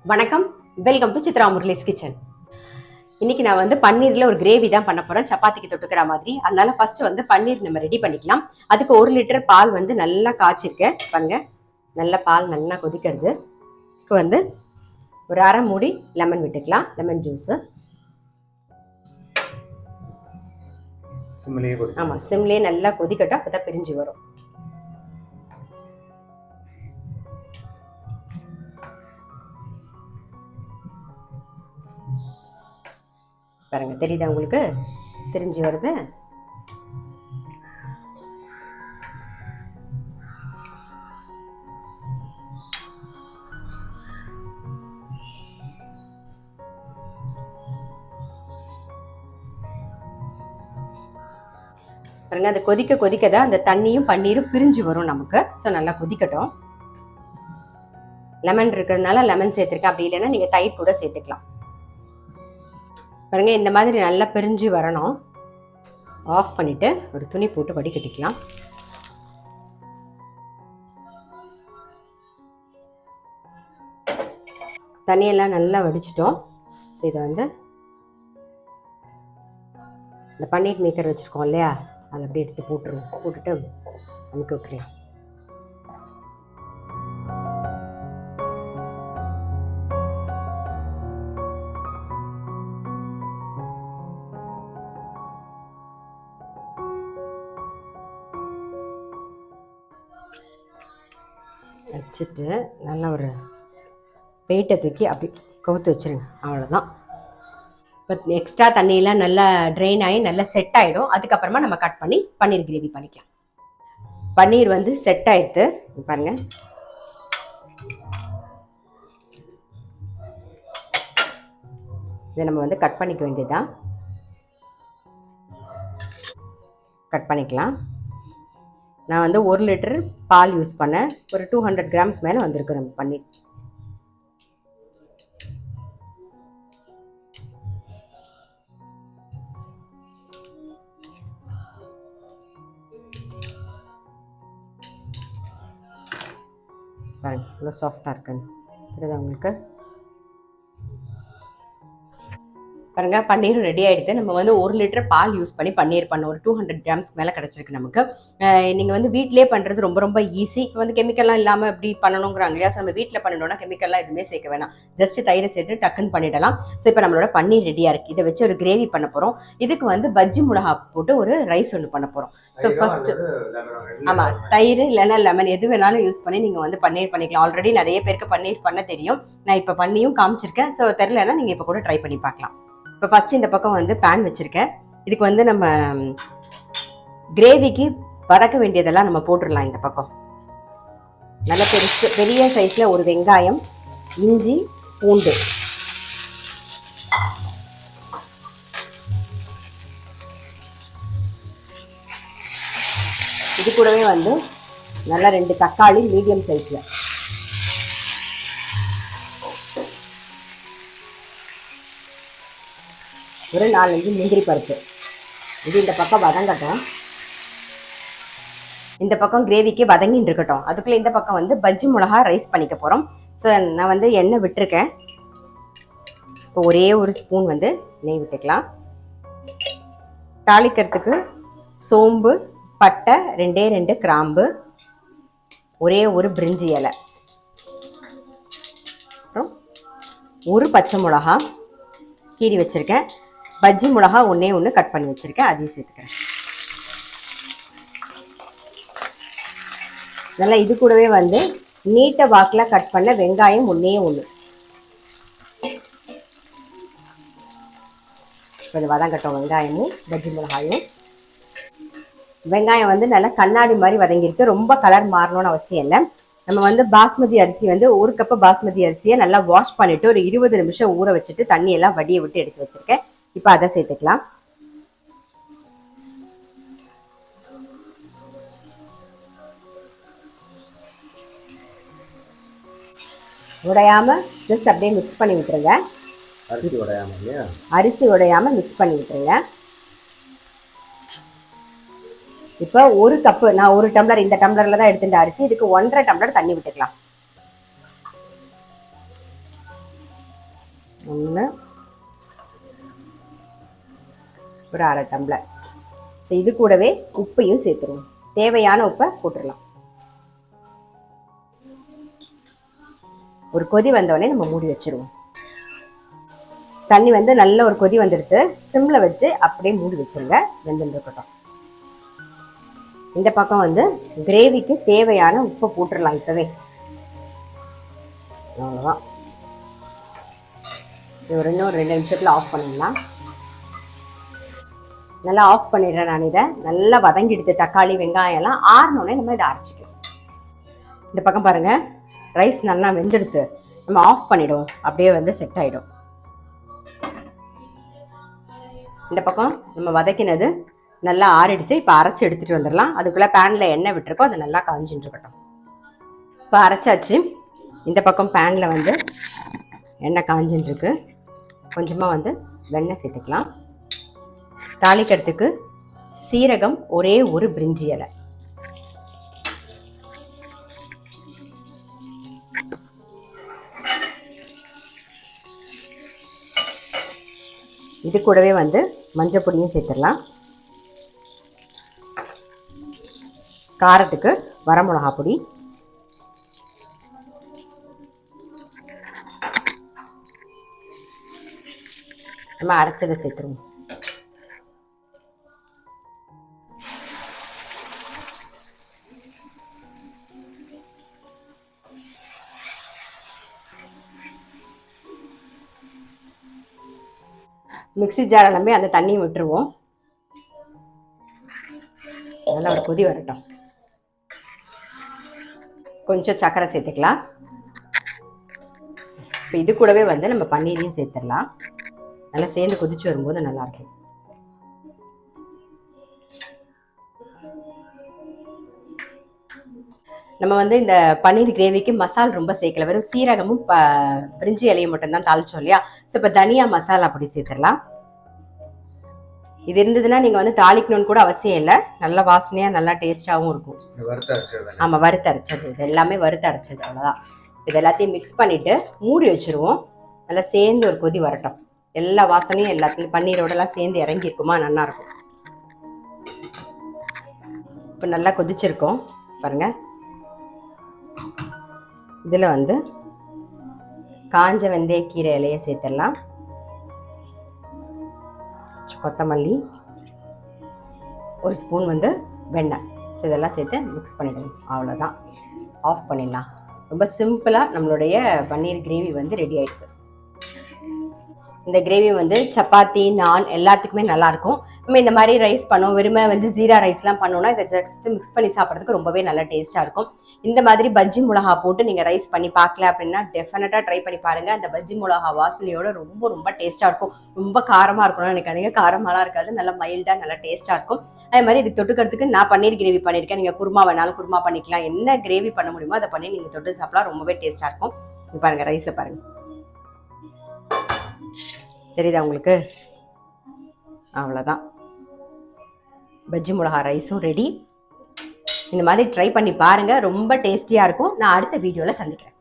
வணக்கம், welcome to Chitra Murali's kitchen. இன்னைக்கு நான் வந்து பன்னீர்ல ஒரு கிரேவி தான் பண்ண போறேன், சப்பாத்திக்கு தொட்டுக்கிற மாதிரி. அதனால ஃபர்ஸ்ட் வந்து பன்னீர் நம்ம ரெடி பண்ணிக்கலாம். அதுக்கு 1 லிட்டர் பால் வந்து நல்லா காய்ச்சிருக்கேன் பாருங்க. நல்ல பால் நல்லா கொதிக்கிறது. இப்போ வந்து ஒரு அரை மூடி லெமன் விட்டுக்கலாம், லெமன் ஜூஸ். ஆமா, சிம்லேயே நல்லா கொதிக்கட்டும், அப்பதான் பிரிஞ்சு வரும். பாருங்க, தெரியுதா உங்களுக்கு? தெரிஞ்சு வருது. பாருங்க, அது கொதிக்க கொதிக்க தான் அந்த தண்ணியும் பன்னீரும் பிரிஞ்சு வரும் நமக்கு. ஸோ நல்லா கொதிக்கட்டும். லெமன் இருக்கிறதுனால லெமன் சேர்த்துருக்கேன், அப்படி இல்லைன்னா நீங்கள் தயிர் கூட சேர்த்துக்கலாம். பாருங்க, இந்த மாதிரி நல்லா பிரிஞ்சு வரணும். ஆஃப் பண்ணிவிட்டு ஒரு துணி போட்டு வடிகட்டிக்கலாம். தண்ணியெல்லாம் நல்லா வடிச்சிட்டோம். ஸோ இதை வந்து இந்த பன்னீர் மேக்கர் வச்சுருக்கோம் இல்லையா, அதை அப்படியே எடுத்து போட்டுட்டு அமுக்கி விட்டுடலாம். வச்சுட்டு நல்லா ஒரு வெயிட்டை தூக்கி அப்படி கவுத்து வச்சுருங்க, அவ்வளோதான். இப்போ எக்ஸ்ட்ரா தண்ணியெலாம் நல்லா ட்ரெயின் ஆகி நல்லா செட் ஆகிடும். அதுக்கப்புறமா நம்ம கட் பண்ணி பன்னீர் கிரேவி பண்ணிக்கலாம். பன்னீர் வந்து செட் ஆகிடுது பாருங்கள். இதை நம்ம வந்து கட் பண்ணிக்க வேண்டியதுதான். கட் பண்ணிக்கலாம். நான் வந்து 1 லிட்டர் பால் யூஸ் பண்ணேன். ஒரு 200 கிராமுக்கு மேலே வந்திருக்கு நம்ம பன்னீர். பாருங்க, இவ்வளோ சாஃப்டாக இருக்குன்னு தெரியுதா உங்களுக்கு? பாருங்க, பன்னீரும் ரெடி ஆகிடுது. நம்ம வந்து 1 லிட்டர் பால் யூஸ் பண்ணி பன்னீர் பண்ண ஒரு 200 கிராம்ஸ்க்கு மேலே கிடச்சிருக்கு நமக்கு. நீங்கள் வந்து வீட்டிலே பண்ணுறது ரொம்ப ரொம்ப ஈஸி. இப்போ வந்து கெமிக்கல்லாம் இல்லாமல் இப்படி பண்ணணுங்கிறாங்க இல்லையா? ஸோ நம்ம வீட்டில் பண்ணணும்னா கெமிக்கல்லாம் எதுவுமே சேர்க்க வேணாம், ஜஸ்ட் தயிரை சேர்த்து டக்குன்னு பண்ணிடலாம். ஸோ இப்போ நம்மளோட பன்னீர் ரெடியாக இருக்குது. இதை வச்சு ஒரு கிரேவி பண்ண போகிறோம். இதுக்கு வந்து பஜ்ஜி மிளகா போட்டு ஒரு ரைஸ் ஒன்று பண்ண போகிறோம். ஸோ ஃபர்ஸ்ட் ஆமாம், தயிர் இல்லைன்னா லெமன் எது வேணாலும் யூஸ் பண்ணி நீங்கள் வந்து பன்னீர் பண்ணிக்கலாம். ஆல்ரெடி நிறைய பேருக்கு பன்னீர் பண்ண தெரியும், நான் இப்போ பண்ணியும் காமிச்சிருக்கேன். ஸோ தெரியலன்னா நீங்கள் இப்போ கூட ட்ரை பண்ணி பார்க்கலாம். இப்போ ஃபர்ஸ்ட் இந்த பக்கம் வந்து பேன் வச்சுருக்கேன். இதுக்கு வந்து நம்ம கிரேவிக்கு வதக்க வேண்டியதெல்லாம் நம்ம போட்டுடலாம். இந்த பக்கம் நல்ல பெரிய சைஸில் ஒரு வெங்காயம், இஞ்சி, பூண்டு, இது கூடவே வந்து நல்லா 2 தக்காளி மீடியம் சைஸில், ஒரு 4-5 முந்திரி பருப்பு. இது இந்த பக்கம் வதங்கட்டும். இந்த பக்கம் கிரேவிக்கு வதங்கின்னு இருக்கட்டும். அதுக்குள்ளே இந்த பக்கம் வந்து பஜ்ஜி மிளகா ரைஸ் பண்ணிக்க போகிறோம். ஸோ நான் வந்து எண்ணெய் விட்டுருக்கேன். இப்போ ஒரே ஒரு ஸ்பூன் வந்து நெய் விட்டுக்கலாம். தாளிக்கிறதுக்கு சோம்பு, பட்டை, 2 கிராம்பு, ஒரே ஒரு பிரிஞ்சி இலை, அப்புறம் ஒரு பச்சை மிளகா கீரி வச்சுருக்கேன். பஜ்ஜி மிளகா 1 கட் பண்ணி வச்சுருக்கேன், அதையும் சேர்த்துக்கிறேன். நல்லா இது கூடவே வந்து நீட்டை வாக்கில் கட் பண்ண வெங்காயம் 1 கொஞ்சம் வதங்கட்டும். வெங்காயமும் பஜ்ஜி மிளகாயும். வெங்காயம் வந்து நல்லா கண்ணாடி மாதிரி வதங்கியிருக்கு. ரொம்ப கலர் மாறணும்னு அவசியம் இல்லை. நம்ம வந்து பாஸ்மதி அரிசி வந்து 1 கப்பு பாஸ்மதி அரிசியை நல்லா வாஷ் பண்ணிவிட்டு ஒரு 20 நிமிஷம் ஊற வச்சுட்டு தண்ணியெல்லாம் வடிய விட்டு எடுத்து வச்சுருக்கேன். இப்போ அதை சேர்த்துக்கலாம். உடையாம ஜஸ்ட் அப்படியே மிக்ஸ் பண்ணி விட்டுருங்க. அரிசி உடையாம மிக்ஸ் பண்ணி விட்டுருங்க. இப்போ 1 கப்பு, நான் 1 டம்ளர், இந்த டம்ளர்ல தான் எடுத்துட்ட அரிசி, இதுக்கு 1.5 டம்ளர் தண்ணி விட்டுக்கலாம். 1 ஒரு அரை டம்ளர். ஸோ இது கூடவே உப்பையும் சேர்த்துருவோம். தேவையான உப்பை போட்டுடலாம். ஒரு கொதி வந்தோடனே நம்ம மூடி வச்சிருவோம். தண்ணி வந்து நல்ல ஒரு கொதி வந்துடுது. சிம்மில் வச்சு அப்படியே மூடி வச்சுருங்க, வெந்துட்டு இருக்கட்டும். இந்த பக்கம் வந்து கிரேவிக்கு தேவையான உப்பை போட்டுடலாம் இப்போவே. அவ்வளோதான். ஒரு 2 நிமிஷத்தில் ஆஃப் பண்ணிடலாம். நல்லா ஆஃப் பண்ணிடுறேன் நான். இதை நல்லா வதங்கிடுது. தக்காளி வெங்காயம் எல்லாம் ஆறினோடனே நம்ம இதை அரைச்சிக்கலாம். இந்த பக்கம் பாருங்கள், ரைஸ் நல்லா வெந்துடுது. நம்ம ஆஃப் பண்ணிவிடுவோம், அப்படியே வந்து செட் ஆகிடும். இந்த பக்கம் நம்ம வதக்கினது நல்லா ஆறிடுத்து. இப்போ அரைச்சி எடுத்துகிட்டு வந்துடலாம். அதுக்குள்ளே பேனில் எண்ணெய் விட்டுருக்கோம், அது நல்லா காஞ்சின்னு இருக்கட்டும். இப்போ அரைச்சாச்சு. இந்த பக்கம் பேனில் வந்து எண்ணெய் காஞ்சின்னு இருக்கு. கொஞ்சமாக வந்து வெண்ணெய் சேர்த்துக்கலாம். தாளிக்கிறதுக்கு சீரகம் ஒரே ஒரு பிரிஞ்சி இலை. இது கூடவே வந்து மஞ்சள் பொடியும் சேர்த்துடலாம். காரத்துக்கு வரமிளகா பொடி, நம்ம அரைச்சதை சேர்த்துருவோம். மிக்ஸி ஜாரை நம்பி அந்த தண்ணியை விட்டுருவோம். நல்லா ஒரு கொதி வரட்டும். கொஞ்சம் சர்க்கரை சேர்த்துக்கலாம். இப்போ இது கூடவே வந்து நம்ம பன்னீரையும் சேர்த்துடலாம். நல்லா சேர்ந்து கொதிச்சு வரும்போது நல்லாயிருக்கும். நம்ம வந்து இந்த பன்னீர் கிரேவிக்கு மசால் ரொம்ப சேர்க்கல, வெறும் சீரகமும் பிரிஞ்சி இலையும் மட்டும்தான் தாளிச்சோம் இல்லையா. ஸோ இப்போ தனியா மசாலா அப்படி சேர்த்துடலாம். இது இருந்ததுன்னா நீங்கள் வந்து தாளிக்கணும்னு கூட அவசியம் இல்லை. நல்லா வாசனையாக நல்லா டேஸ்ட்டாகவும் இருக்கும். ஆமாம், வறுத்து அரைச்சது. இது எல்லாமே வறுத்து அரைச்சது, அவ்வளோதான். இது எல்லாத்தையும் மிக்ஸ் பண்ணிவிட்டு மூடி வச்சுருவோம். நல்லா சேர்ந்து ஒரு கொதி வரட்டும். எல்லா வாசனையும் எல்லாத்துலையும் பன்னீரோடலாம் சேர்ந்து இறங்கியிருக்குமா, நல்லாயிருக்கும். இப்போ நல்லா கொதிச்சிருக்கோம் பாருங்கள். இதில் வந்து காஞ்ச வெந்தயக்கீரை இலையை சேர்த்துடலாம். கொத்தமல்லி, ஒரு ஸ்பூன் வந்து வெண்ணெய். ஸோ இதெல்லாம் சேர்த்து மிக்ஸ் பண்ணிவிடுவோம். அவ்வளோதான், ஆஃப் பண்ணிடலாம். ரொம்ப சிம்பிளாக நம்மளுடைய பன்னீர் கிரேவி வந்து ரெடி ஆகிடுது. இந்த கிரேவி வந்து சப்பாத்தி, நான் எல்லாத்துக்குமே நல்லாயிருக்கும். நம்ம இந்த மாதிரி ரைஸ் பண்ணோம், வெறுமை வந்து ஜீரா ரைஸ்லாம் பண்ணோன்னா இதை ஜஸ்ட்டு மிக்ஸ் பண்ணி சாப்பிட்றதுக்கு ரொம்பவே நல்லா டேஸ்ட்டாக இருக்கும். இந்த மாதிரி பஜ்ஜி மிளகா போட்டு நீங்கள் ரைஸ் பண்ணி பார்க்கல அப்படின்னா டெஃபினட்டாக ட்ரை பண்ணி பாருங்கள். அந்த பஜ்ஜி மிளகா வாசனையோட ரொம்ப ரொம்ப டேஸ்ட்டாக இருக்கும். ரொம்ப காரமாக இருக்கணும்னு நினைக்காதீங்க, காரமாலாம் இருக்காது. நல்லா மைல்டாக நல்லா டேஸ்ட்டாக இருக்கும். அதே மாதிரி இது தொட்டுக்கிறதுக்கு நான் பன்னீர் கிரேவி பண்ணியிருக்கேன். நீங்கள் குருமா வேணாலும் குருமா பண்ணிக்கலாம். என்ன கிரேவி பண்ண முடியுமோ அதை பண்ணி நீங்கள் தொட்டு சாப்பிடலாம். ரொம்பவே டேஸ்ட்டாக இருக்கும். பாருங்கள், ரைஸை பாருங்கள், தெரியுதா உங்களுக்கு? அவ்வளோதான், பஜ்ஜி மிளகா ரைஸும் ரெடி. இந்த மாதிரி ட்ரை பண்ணி பாருங்கள், ரொம்ப டேஸ்டியாக இருக்கும். நான் அடுத்த வீடியோவில் சந்திக்கிறேன்.